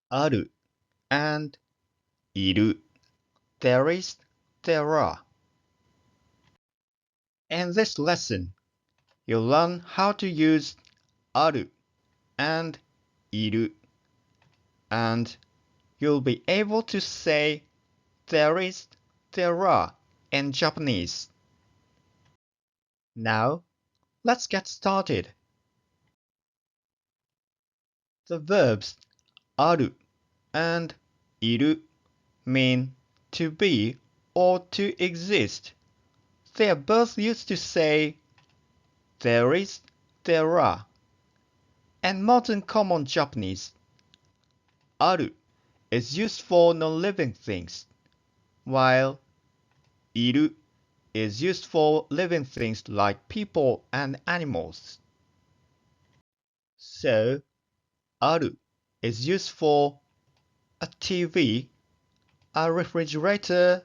ある and いる there is, there are. In this lesson, you'll learn how to use ある and いる and you'll be able to say there is, there are in Japanese. Now, let's get started. The verbs ある and いる mean to be or to exist. They are both used to say there is, there are. In modern common Japanese, ある is used for non-living things, while いる is used for living things like people and animals. So, ある is used for a TV, a refrigerator,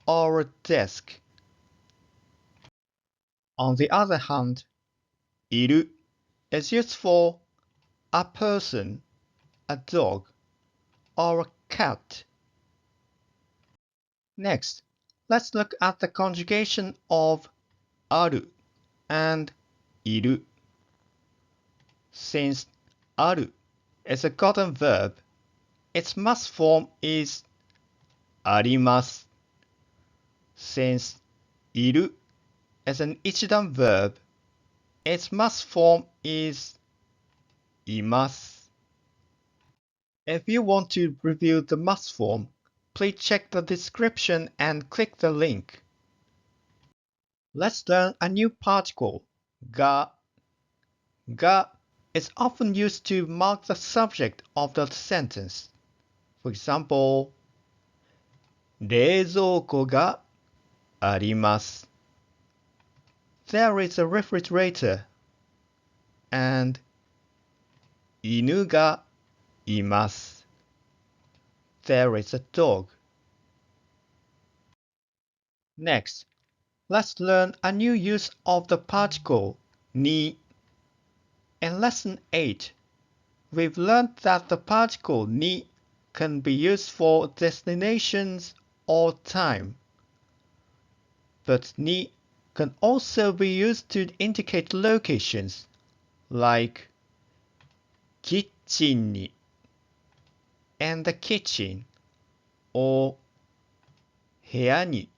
or a desk. On the other hand, いる is used for a person, a dog, or a cat. Next, let's look at the conjugation of ある and いる. Since ある is a gotten verb, its must form is あります. Since いる is an ichidan verb, its must form is います. If you want to review the must form, please check the description and click the link. Let's learn a new particle, が. が is often used to mark the subject of the sentence. For example, 冷蔵庫があります. There is a refrigerator. And 犬がいます. There is a dog. Next, let's learn a new use of the particle に. In lesson 8, we've learned that the particle に can be used for destinations or time. But に can also be used to indicate locations, like キッチンに and the kitchen, or 部屋に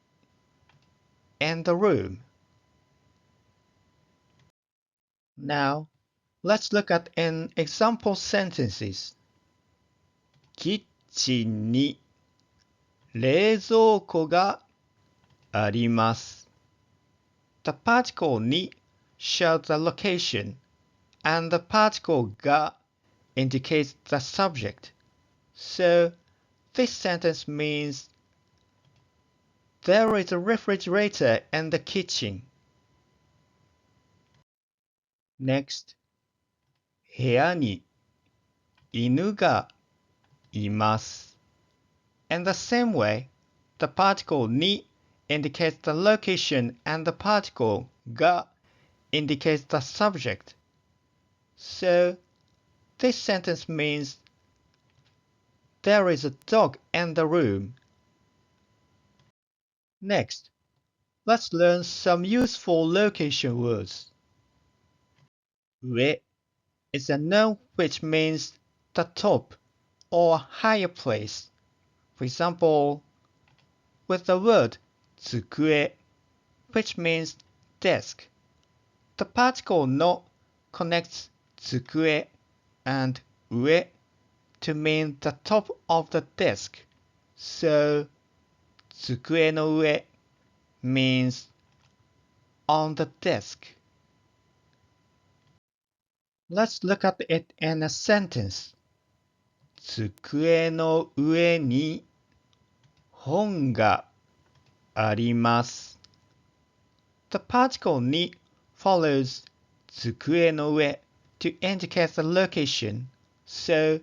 and the room. Now, let's look at an example sentences. キッチンに冷蔵庫があります. The particle に shows the location, and the particle が indicates the subject. So, this sentence means there is a refrigerator in the kitchen. Next, 部屋に犬がいます. In the same way, the particle に indicates the location and the particle が indicates the subject. So, this sentence means there is a dog in the room. Next, let's learn some useful location words. 上 is a noun which means the top or higher place. For example, with the word 机, which means desk, the particle の connects 机 and 上 to mean the top of the desk. So, 机の上 means on the desk. Let's look at it in a sentence. 机の上に本があります. The particle に follows 机の上 to indicate the location. So,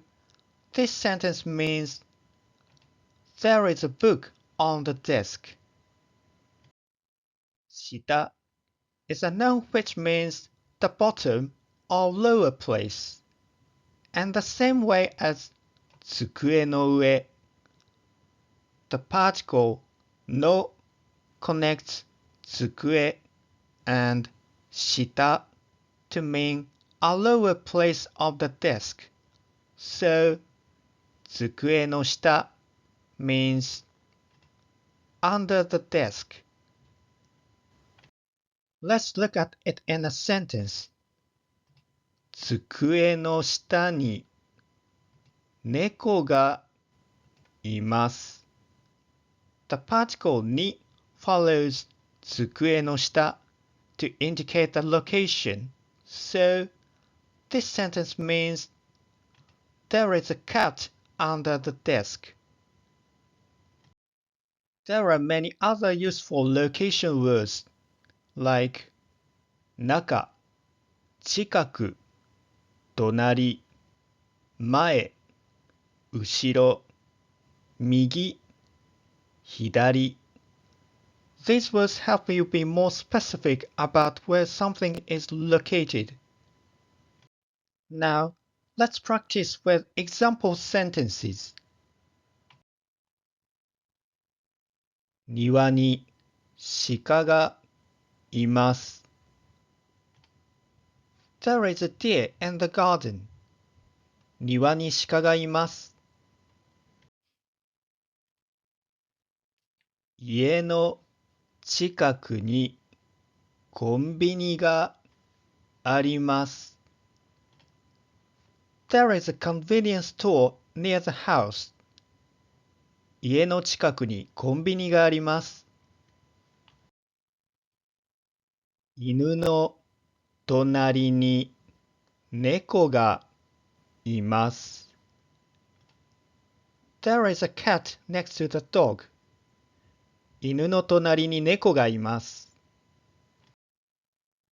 this sentence means there is a book on the desk. 下 is a noun which means the bottom or lower place. And the same way as 机の上 The particle no connects 机 and 下 to mean a lower place of the desk. So, 机の下 means under the desk. Let's look at it in a sentence. 机の下に猫がいます。The particle に follows 机の下 to indicate the location. So, this sentence means there is a cat under the desk. There are many other useful location words like 中、近く、隣、前、後ろ、右、左。These words help you be more specific about where something is located. Now, let's practice with example sentences. 庭に鹿がいます。There is a deer in the garden. 庭に鹿がいます。家の近くにコンビニがあります。There is a convenience store near the house. 家の近くにコンビニがあります。犬の隣に猫がいます。There is a cat next to the dog. 犬の隣に猫がいます。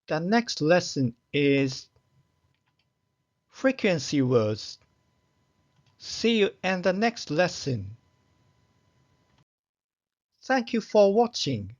The next lesson is frequency words. See you in the next lesson. Thank you for watching.